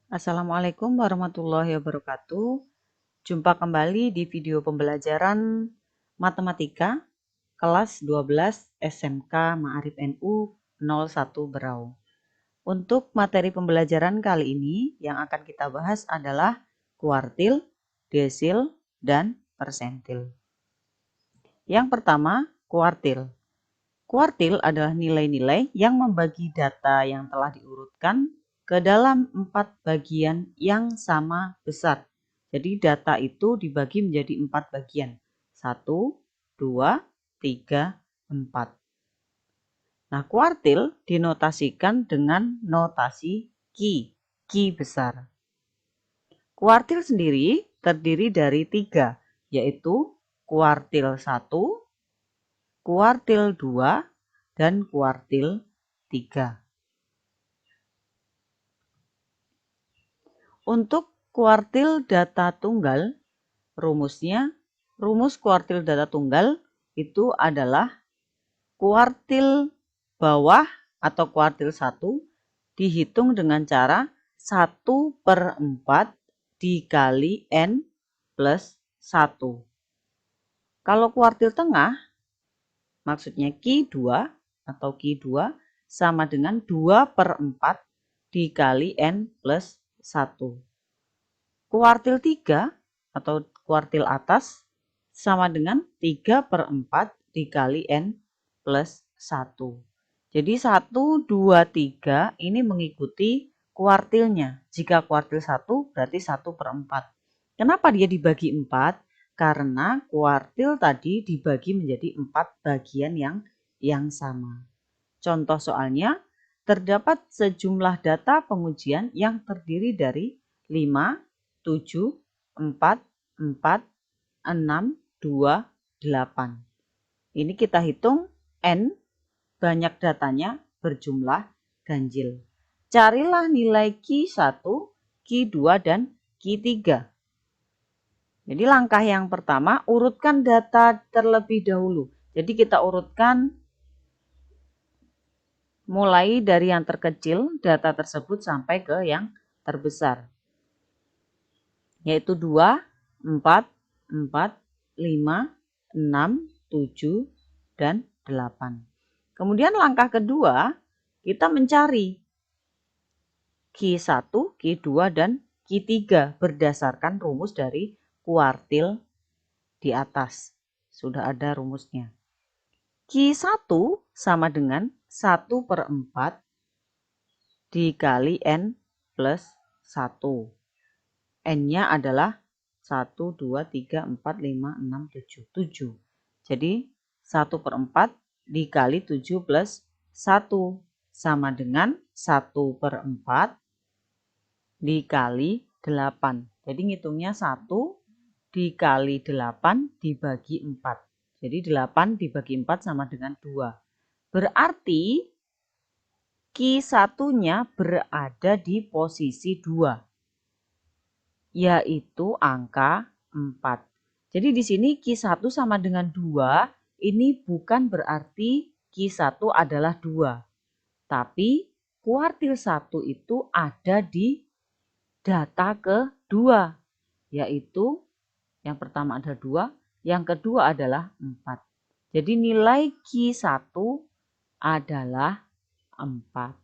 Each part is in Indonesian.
Assalamualaikum warahmatullahi wabarakatuh. Jumpa kembali di video pembelajaran Matematika kelas 12 SMK Ma'arif NU 01 Berau. Untuk materi pembelajaran kali ini yang akan kita bahas adalah kuartil, desil, dan persentil. Yang pertama, kuartil. Kuartil adalah nilai-nilai yang membagi data yang telah diurutkan ke dalam 4 bagian yang sama besar. Jadi data itu dibagi menjadi 4 bagian. 1, 2, 3, 4. Nah, kuartil dinotasikan dengan notasi Ki besar. Kuartil sendiri terdiri dari 3, yaitu kuartil 1, kuartil 2, dan kuartil 3. Untuk kuartil data tunggal, rumus kuartil data tunggal itu adalah kuartil bawah atau kuartil 1 dihitung dengan cara 1/4 dikali N plus 1. Kalau kuartil tengah, maksudnya Q2 atau Q2 sama dengan 2/4 dikali N plus 1. Kuartil 3 atau kuartil atas sama dengan 3/4 dikali N plus 1. Jadi 1, 2, 3 ini mengikuti kuartilnya. Jika kuartil 1 berarti 1/4. Kenapa dia dibagi 4? Karena kuartil tadi dibagi menjadi 4 bagian yang sama. Contoh soalnya, terdapat sejumlah data pengujian yang terdiri dari 5, 7, 4, 4, 6, 2, 8. Ini kita hitung N, banyak datanya berjumlah ganjil. Carilah nilai Q1, Q2, dan Q3. Jadi langkah yang pertama, urutkan data terlebih dahulu. Jadi kita urutkan mulai dari yang terkecil data tersebut sampai ke yang terbesar. Yaitu 2, 4, 4, 5, 6, 7, dan 8. Kemudian langkah kedua, kita mencari Q1, Q2, dan Q3 berdasarkan rumus dari kuartil di atas. Sudah ada rumusnya. Q1 sama dengan 1/4 dikali N plus 1. N-nya adalah 1, 2, 3, 4, 5, 6, 7. 7. Jadi 1/4 dikali 7 plus 1 sama dengan 1/4 dikali 8. Jadi ngitungnya 1 dikali 8 dibagi 4. Jadi 8 dibagi 4 sama dengan 2. Berarti Q1-nya berada di posisi 2, yaitu angka 4. Jadi di sini Q1 sama dengan 2, ini bukan berarti Q1 adalah 2. Tapi kuartil 1 itu ada di data kedua, yaitu yang pertama ada 2, yang kedua adalah 4. Jadi nilai Q1 adalah 4.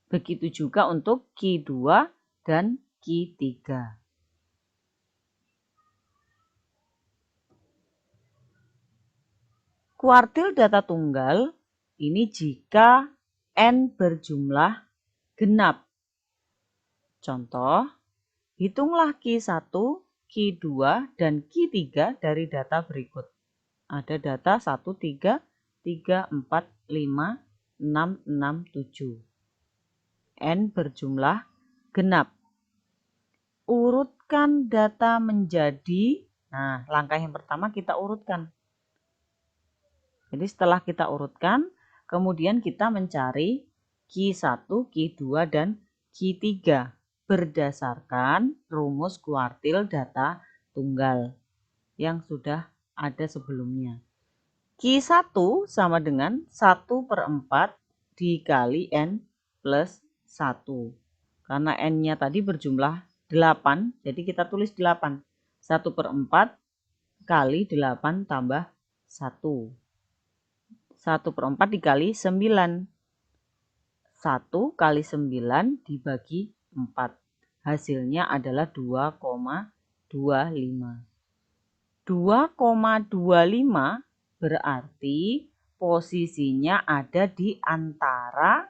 Begitu juga untuk Q2 dan Q3. Kuartil data tunggal ini jika N berjumlah genap. Contoh, hitunglah Q1, Q2, dan Q3 dari data berikut. Ada data 1, 3, 3, 4, 5, 6, 6, 7. N berjumlah genap. Urutkan data menjadi, nah langkah yang pertama kita urutkan. Jadi setelah kita urutkan, kemudian kita mencari Q1, Q2, dan Q3 berdasarkan rumus kuartil data tunggal yang sudah ada sebelumnya. Q1 sama dengan 1/4 dikali N plus 1. Karena N-nya tadi berjumlah 8, jadi kita tulis 8. 1/4 kali 8 tambah 1. 1/4 dikali 9. 1 kali 9 dibagi 4. Hasilnya adalah 2,25. 2,25 berarti posisinya ada di antara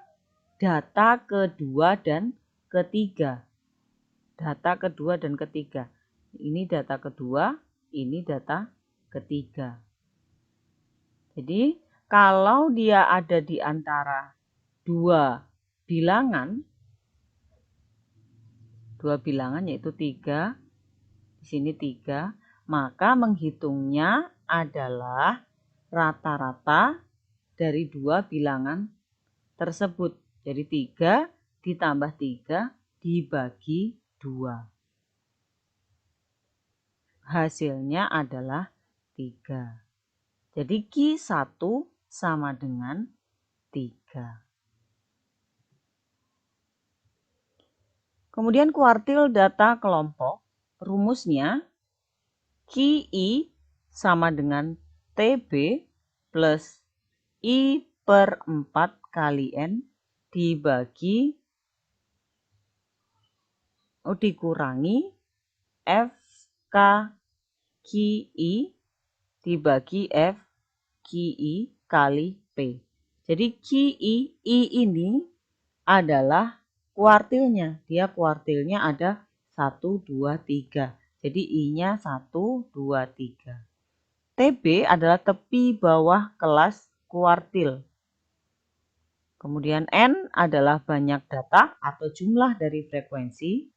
data kedua dan ketiga. Data kedua dan ketiga. Ini data kedua, ini data ketiga. Jadi, kalau dia ada di antara dua bilangan yaitu 3, di sini 3, maka menghitungnya adalah rata-rata dari dua bilangan tersebut. Jadi 3 ditambah 3 dibagi 2. Hasilnya adalah 3. Jadi Q1 sama dengan 3. Kemudian kuartil data kelompok, rumusnya QI sama dengan TB plus I/4 kali N dikurangi FKQI dibagi FQI kali P. Jadi QI ini adalah kuartilnya. Dia kuartilnya ada 1, 2, 3. Jadi I-nya 1, 2, 3. TB adalah tepi bawah kelas kuartil. Kemudian N adalah banyak data atau jumlah dari frekuensi.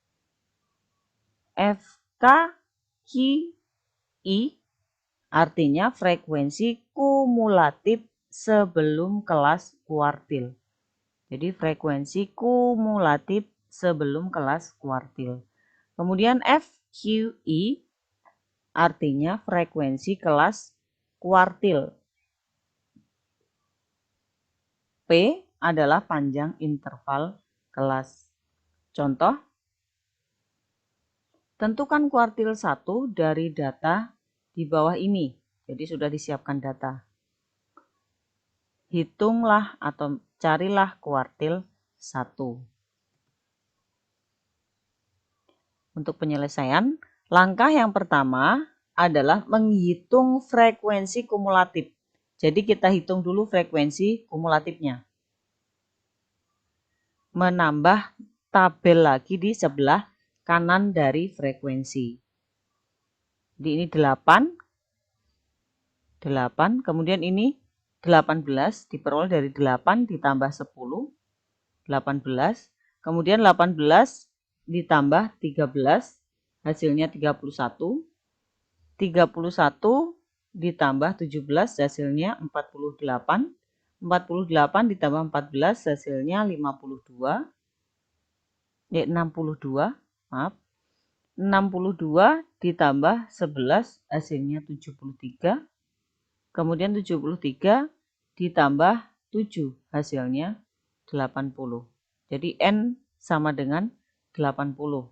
FKQI artinya frekuensi kumulatif sebelum kelas kuartil. Jadi frekuensi kumulatif sebelum kelas kuartil. Kemudian FQI artinya frekuensi kelas kuartil. P adalah panjang interval kelas. Contoh, tentukan kuartil 1 dari data di bawah ini. Jadi sudah disiapkan data. Hitunglah atau carilah kuartil 1. Untuk penyelesaian, langkah yang pertama adalah menghitung frekuensi kumulatif. Jadi kita hitung dulu frekuensi kumulatifnya. Menambah tabel lagi di sebelah kanan dari frekuensi. Jadi ini 8, kemudian ini 18 diperoleh dari 8 ditambah 10, 18, kemudian 18 ditambah 13, hasilnya 31, 31 ditambah 17, hasilnya 48, 48 ditambah 14, hasilnya 62, 62, maaf, 62 ditambah 11, hasilnya 73, kemudian 73 ditambah 7, hasilnya 80. Jadi N sama dengan 80.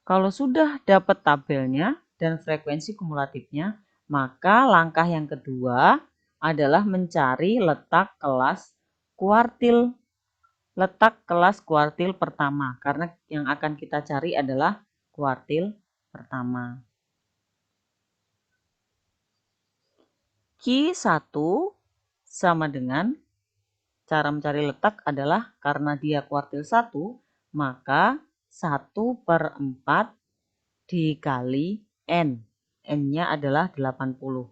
Kalau sudah dapat tabelnya dan frekuensi kumulatifnya, maka langkah yang kedua adalah mencari letak kelas kuartil. Letak kelas kuartil pertama, karena yang akan kita cari adalah kuartil pertama. Q1 sama dengan, cara mencari letak adalah karena dia kuartil 1, maka 1/4 dikali N. N-nya adalah 80.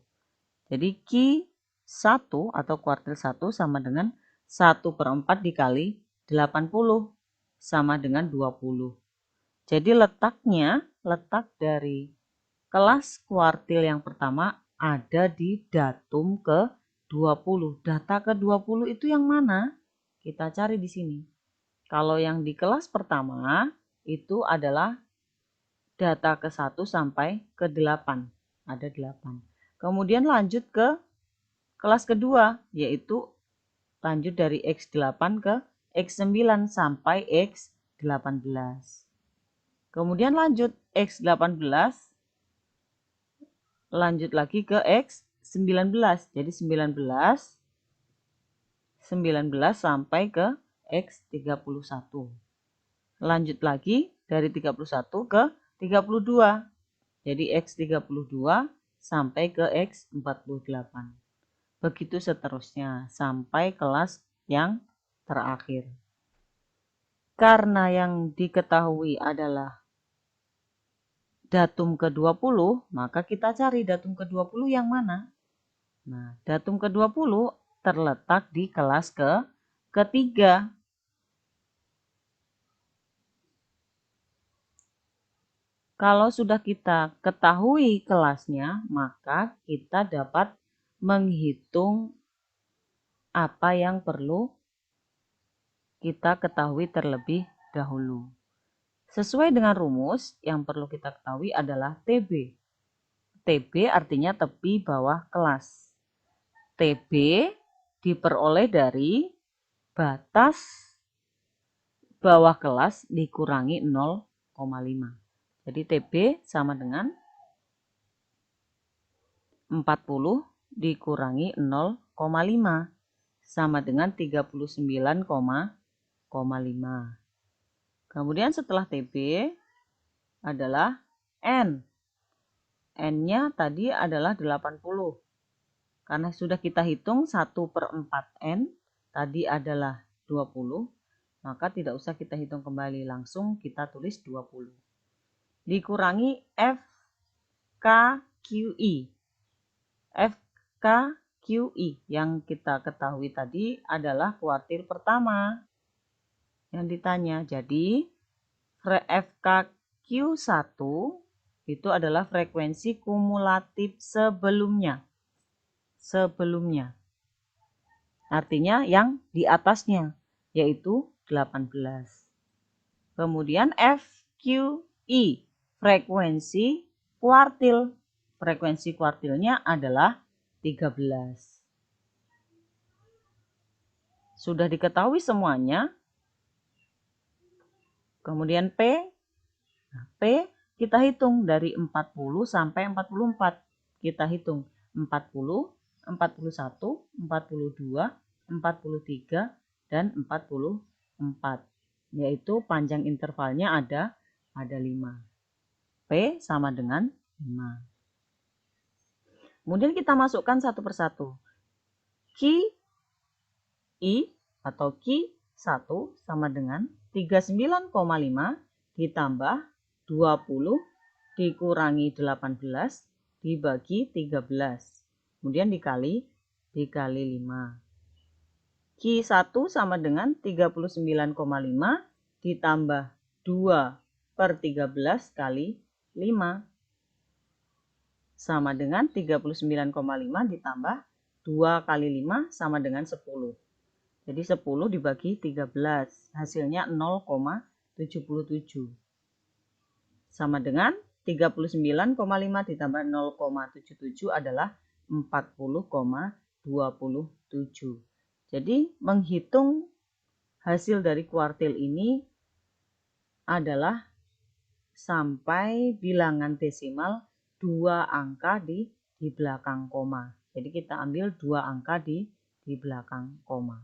Jadi Q1 atau kuartil 1 sama dengan 1/4 dikali 80 sama dengan 20. Jadi letak dari kelas kuartil yang pertama ada di datum ke-20. Data ke-20 itu yang mana? Kita cari di sini. Kalau yang di kelas pertama itu adalah data ke-1 sampai ke-8. Ada 8. Kemudian lanjut ke kelas kedua, yaitu Lanjut dari X8 ke X9 sampai X18. Kemudian lanjut X18, lanjut lagi ke X19. Jadi 19 sampai ke X31. Lanjut lagi dari 31 ke 32. Jadi X32 sampai ke X48. Begitu seterusnya sampai kelas yang terakhir. Karena yang diketahui adalah datum ke-20, maka kita cari datum ke-20 yang mana? Nah, datum ke-20 terletak di kelas ketiga. Kalau sudah kita ketahui kelasnya, maka kita dapat menghitung apa yang perlu kita ketahui terlebih dahulu. Sesuai dengan rumus, yang perlu kita ketahui adalah TB. TB artinya tepi bawah kelas. TB diperoleh dari batas bawah kelas dikurangi 0,5. Jadi TB sama dengan 40 dikurangi 0,5 sama dengan 39,5. Kemudian setelah TB adalah N. N-nya tadi adalah 80. Karena sudah kita hitung 1/4N tadi adalah 20, maka tidak usah kita hitung kembali, langsung kita tulis 20. Dikurangi FKQI. FKQI yang kita ketahui tadi adalah kuartil pertama yang ditanya. Jadi FKQ1 itu adalah frekuensi kumulatif sebelumnya. Artinya yang di atasnya, yaitu 18. Kemudian FQI, frekuensi kuartil. Frekuensi kuartilnya adalah 13. Sudah diketahui semuanya. Kemudian P. Nah, P kita hitung dari 40 sampai 44. Kita hitung 40, 41, 42, 43, dan 44. Yaitu panjang intervalnya ada 5. P sama dengan 5. Kemudian kita masukkan satu persatu. QI atau Q1 sama dengan 39,5 ditambah 20 dikurangi 18 dibagi 13. Kemudian dikali 5. Q1 sama dengan 39,5 ditambah 2/13 kali 5. Sama dengan 39,5 ditambah 2 kali 5 sama dengan 10. Jadi 10 dibagi 13, hasilnya 0,77. Sama dengan 39,5 ditambah 0,77 adalah 40,27. Jadi menghitung hasil dari kuartil ini adalah sampai bilangan desimal 2 angka di belakang koma. Jadi kita ambil 2 angka di belakang koma.